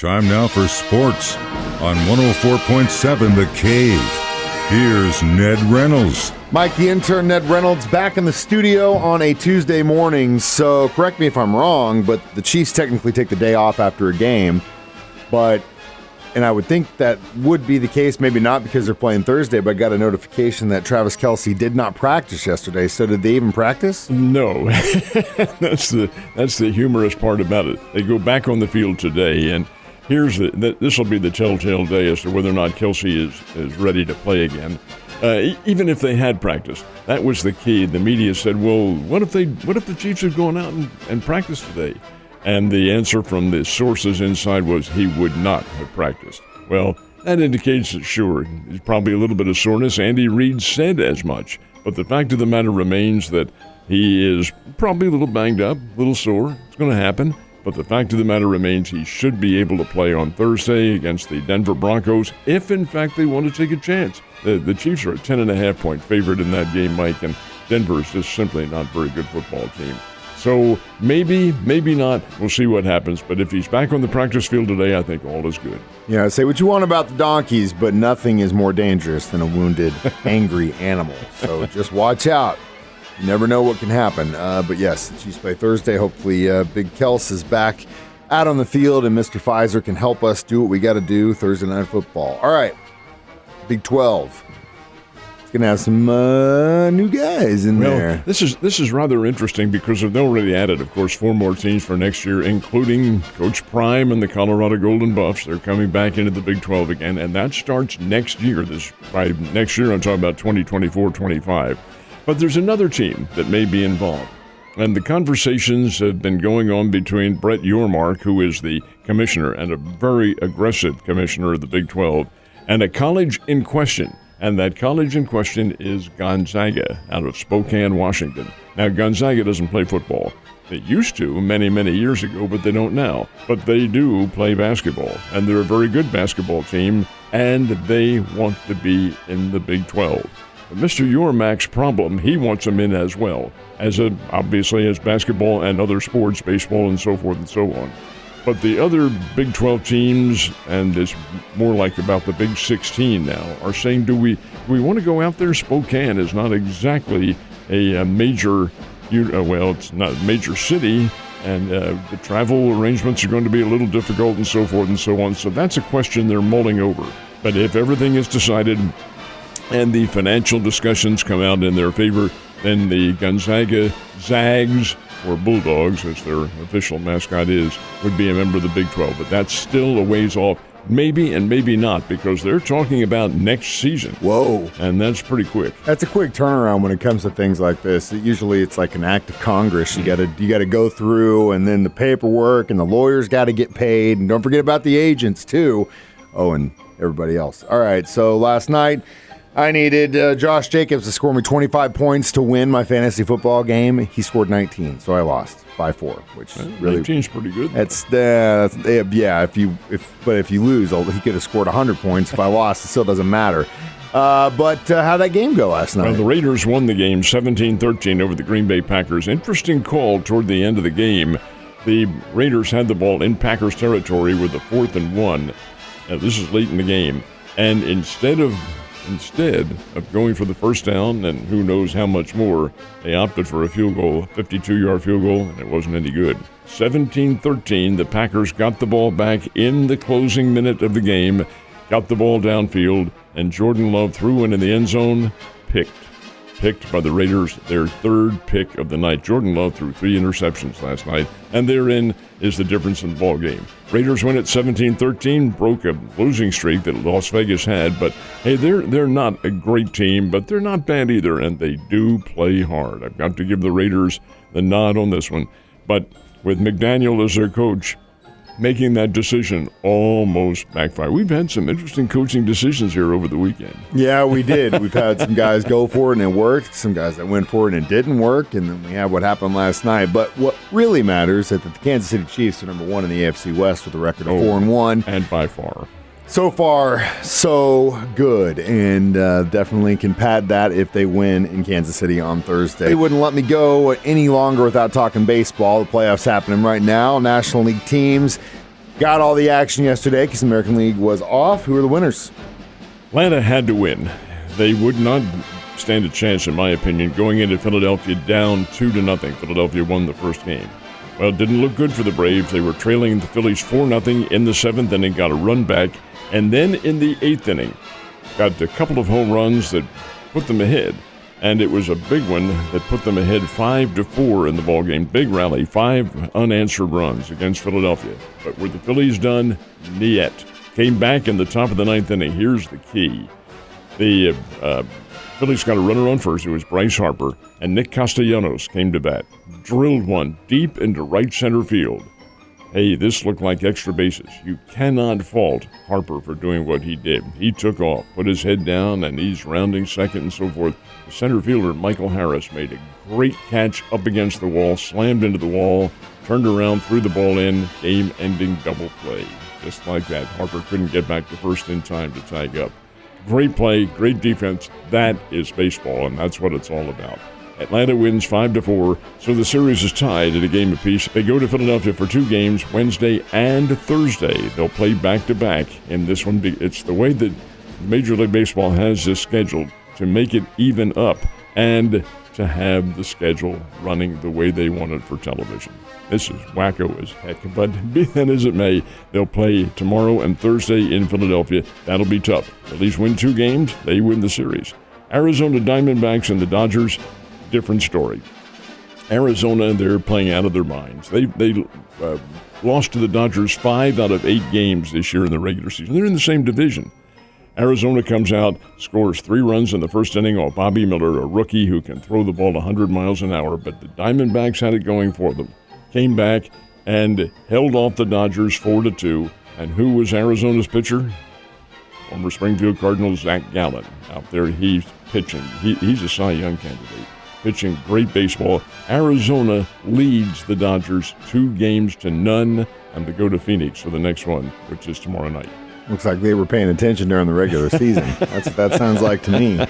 Time now for sports on 104.7 The Cave. Here's Ned Reynolds. Mike, the intern, Ned Reynolds, back in the studio on a Tuesday morning. So correct me if I'm wrong, but the Chiefs technically take the day off after a game. And I would think that would be the case, maybe not because they're playing Thursday, but I got a notification that Travis Kelce did not practice yesterday. So did they even practice? No. That's the humorous part about it. They go back on the field today, and this will be the telltale day as to whether or not Kelce is ready to play again. Even if they had practiced, that was the key. The media said, well, what if the Chiefs had gone out and practiced today? And the answer from the sources inside was he would not have practiced. Well, that indicates that, sure, there's probably a little bit of soreness. Andy Reid said as much. But the fact of the matter remains that he is probably a little banged up, a little sore. It's going to happen. But the fact of the matter remains he should be able to play on Thursday against the Denver Broncos if, in fact, they want to take a chance. The Chiefs are a 10.5-point favorite in that game, Mike, and Denver is just simply not a very good football team. So maybe not. We'll see what happens. But if he's back on the practice field today, I think all is good. Yeah, say what you want about the donkeys, but nothing is more dangerous than a wounded, angry animal. So just watch out. You never know what can happen. But yes, the Chiefs play Thursday. Hopefully Big Kelce is back out on the field and Mr. Pfizer can help us do what we got to do Thursday Night Football. All right, Big 12. Going to have some new guys in there. This is rather interesting because they've already added, of course, 4 more teams for next year, including Coach Prime and the Colorado Golden Buffs. They're coming back into the Big 12 again, and that starts next year. By next year, I'm talking about 2024-25. But there's another team that may be involved. And the conversations have been going on between Brett Yormark, who is the commissioner and a very aggressive commissioner of the Big 12, and a college in question. And that college in question is Gonzaga out of Spokane, Washington. Now, Gonzaga doesn't play football. They used to many, many years ago, but they don't now. But they do play basketball, and they're a very good basketball team, and they want to be in the Big 12. But Mr. Yormark's problem, he wants them in as well, obviously as basketball and other sports, baseball and so forth and so on. But the other Big 12 teams, and it's more like about the Big 16 now, are saying, do we want to go out there? Spokane is not exactly a major, it's not a major city, and the travel arrangements are going to be a little difficult and so forth and so on. So that's a question they're mulling over. But if everything is decided and the financial discussions come out in their favor, then the Gonzaga Zags, or Bulldogs, as their official mascot is, would be a member of the Big 12. But that's still a ways off. Maybe and maybe not, because they're talking about next season. Whoa. And that's pretty quick. That's a quick turnaround when it comes to things like this. Usually it's like an act of Congress. You gotta go through, and then the paperwork, and the lawyers got to get paid. And don't forget about the agents, too. Oh, and everybody else. All right, so last night, I needed Josh Jacobs to score me 25 points to win my fantasy football game. He scored 19, so I lost by 4, which really 19's pretty good. If you lose, he could have scored 100 points. If I lost, it still doesn't matter. But how'd that game go last night? Well, the Raiders won the game 17-13 over the Green Bay Packers. Interesting call toward the end of the game. The Raiders had the ball in Packers territory with a 4th and 1. Now, this is late in the game, and instead of going for the first down and who knows how much more, they opted for a field goal, a 52-yard field goal, and it wasn't any good. 17-13, the Packers got the ball back in the closing minute of the game, got the ball downfield, and Jordan Love threw in the end zone, picked by the Raiders, their 3rd pick of the night. Jordan Love threw 3 interceptions last night, and therein is the difference in the ball game. Raiders win at 17-13, broke a losing streak that Las Vegas had, but hey, they're not a great team, but they're not bad either, and they do play hard. I've got to give the Raiders the nod on this one. But with McDaniel as their coach, making that decision almost backfired. We've had some interesting coaching decisions here over the weekend. Yeah, we did. We've had some guys go for it and it worked, some guys that went for it and it didn't work, and then we had what happened last night. But what really matters is that the Kansas City Chiefs are number 1 in the AFC West with a record of 4-1. And by far. So far, so good, and definitely can pad that if they win in Kansas City on Thursday. They wouldn't let me go any longer without talking baseball. The playoffs happening right now. National League teams got all the action yesterday because the American League was off. Who are the winners? Atlanta had to win. They would not stand a chance, in my opinion, going into Philadelphia down 2-0. Philadelphia won the first game. Well, it didn't look good for the Braves. They were trailing the Phillies 4-0 in the 7th inning, got a run back, and then in the 8th inning, got a couple of home runs that put them ahead. And it was a big one that put them ahead 5-4 in the ballgame. Big rally, 5 unanswered runs against Philadelphia. But were the Phillies done? Niet. Came back in the top of the 9th inning. Here's the key. The Phillies got a runner on first. It was Bryce Harper. And Nick Castellanos came to bat. Drilled one deep into right center field. Hey, this looked like extra bases. You cannot fault Harper for doing what he did. He took off, put his head down, and he's rounding second and so forth. The center fielder, Michael Harris, made a great catch up against the wall, slammed into the wall, turned around, threw the ball in, game-ending double play. Just like that. Harper couldn't get back to first in time to tag up. Great play, great defense. That is baseball, and that's what it's all about. Atlanta wins 5-4, so the series is tied at a game apiece. They go to Philadelphia for 2 games, Wednesday and Thursday. They'll play back-to-back in this one. It's the way that Major League Baseball has this scheduled to make it even up and to have the schedule running the way they want it for television. This is wacko as heck, but be that as it may, they'll play tomorrow and Thursday in Philadelphia. That'll be tough. At least win 2 games, they win the series. Arizona Diamondbacks and the Dodgers, different story. Arizona, they're playing out of their minds. They lost to the Dodgers 5 out of 8 games this year in the regular season. They're in the same division. Arizona comes out, scores 3 runs in the first inning off Bobby Miller, a rookie who can throw the ball 100 miles an hour, but the Diamondbacks had it going for them. Came back and held off the Dodgers 4-2. And who was Arizona's pitcher? Former Springfield Cardinals Zach Gallen. Out there, he's pitching. He's a Cy Young candidate. Pitching great baseball. Arizona leads the Dodgers 2-0, and they go to Phoenix for the next one, which is tomorrow night. Looks like they were paying attention during the regular season. That's what that sounds like to me.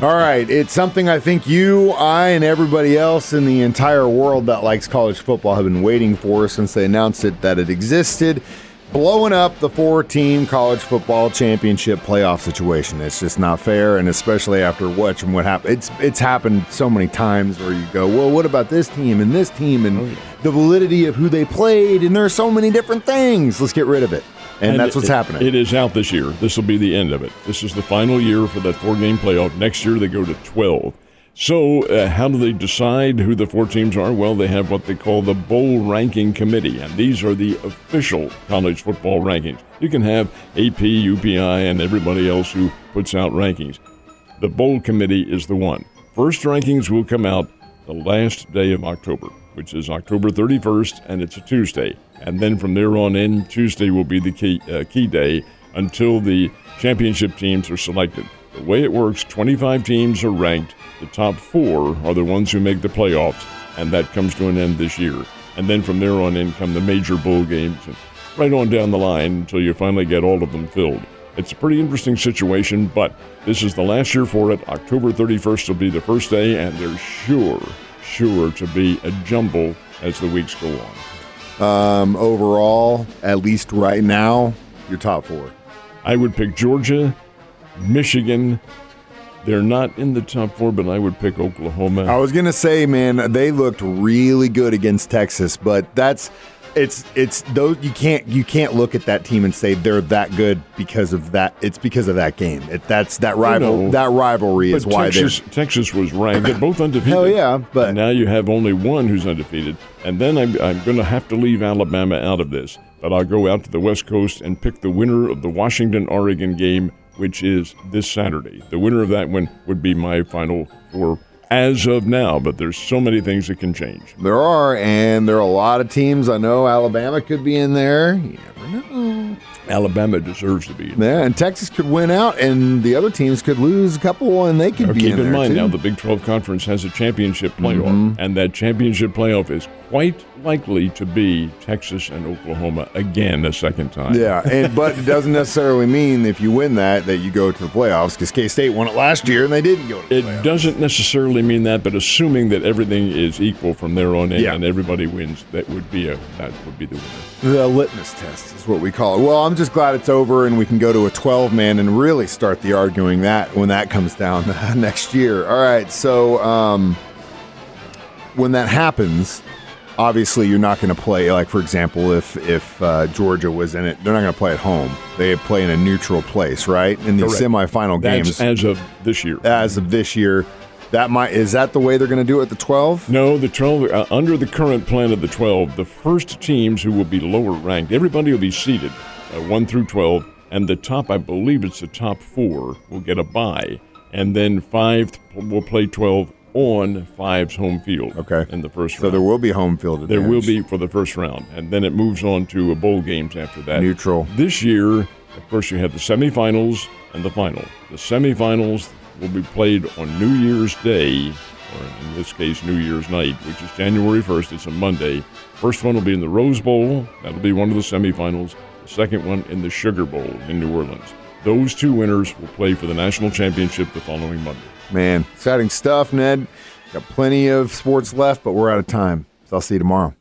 All right, it's something I think you, I, and everybody else in the entire world that likes college football have been waiting for since they announced it that it existed. Blowing up the 4-team college football championship playoff situation. It's just not fair, and especially after watching what happened. It's happened so many times where you go, well, what about this team and the validity of who they played, and there are so many different things. Let's get rid of it. And that's what's happening. It is out this year. This will be the end of it. This is the final year for that 4-game playoff. Next year they go to 12. So how do they decide who the 4 teams are? Well, they have what they call the Bowl Ranking Committee, and these are the official college football rankings. You can have AP, UPI, and everybody else who puts out rankings. The Bowl Committee is the one. First rankings will come out the last day of October, which is October 31st, and it's a Tuesday. And then from there on in, Tuesday will be the key day until the championship teams are selected. The way it works, 25 teams are ranked. The top 4 are the ones who make the playoffs, and that comes to an end this year. And then from there on in come the major bowl games, and right on down the line until you finally get all of them filled. It's a pretty interesting situation, but this is the last year for it. October 31st will be the first day, and there's sure to be a jumble as the weeks go on. Overall, at least right now, your top 4. I would pick Georgia, Michigan. They're not in the top 4, but I would pick Oklahoma. I was going to say, man, they looked really good against Texas, but it's those you can't look at that team and say they're that good because of that. It's because of that game. That rivalry is why Texas was ranked. They're both undefeated. Hell yeah, but and now you have only one who's undefeated, and then I'm going to have to leave Alabama out of this. But I'll go out to the West Coast and pick the winner of the Washington-Oregon game, which is this Saturday. The winner of that one would be my final 4 as of now, but there's so many things that can change. There are a lot of teams. I know Alabama could be in there. You never know. Alabama deserves to be in there. Yeah, and Texas could win out, and the other teams could lose a couple, and they could be in there. Keep in mind too. Now the Big 12 Conference has a championship playoff, and that championship playoff is quite likely to be Texas and Oklahoma again a second time. Yeah, but it doesn't necessarily mean if you win that you go to the playoffs, because K-State won it last year and they didn't go to the playoffs. It doesn't necessarily mean that, but assuming that everything is equal from there on in and everybody wins, that would be the winner. The litmus test is what we call it. Well, I'm just glad it's over and we can go to a 12-man and really start the arguing that when that comes down next year. All right, so when that happens, obviously you're not going to play, like, for example, if Georgia was in it, they're not going to play at home. They play in a neutral place, right? In the semifinal games. As of this year. As of this year. Is that the way they're going to do it at the 12? No, the 12, under the current plan of the 12, the first teams who will be lower ranked, everybody will be seeded 1 through 12, and the top, I believe it's the top 4, will get a bye. And then 5 will play 12 on 5's home field in the first round. So there will be home field advantage. There will be for the first round, and then it moves on to bowl games after that. Neutral. This year, of course, you have the semifinals and the final. The semifinals will be played on New Year's Day, or in this case, New Year's night, which is January 1st. It's a Monday. First one will be in the Rose Bowl. That'll be one of the semifinals. The second one in the Sugar Bowl in New Orleans. Those 2 winners will play for the national championship the following Monday. Man, exciting stuff, Ned. Got plenty of sports left, but we're out of time. So I'll see you tomorrow.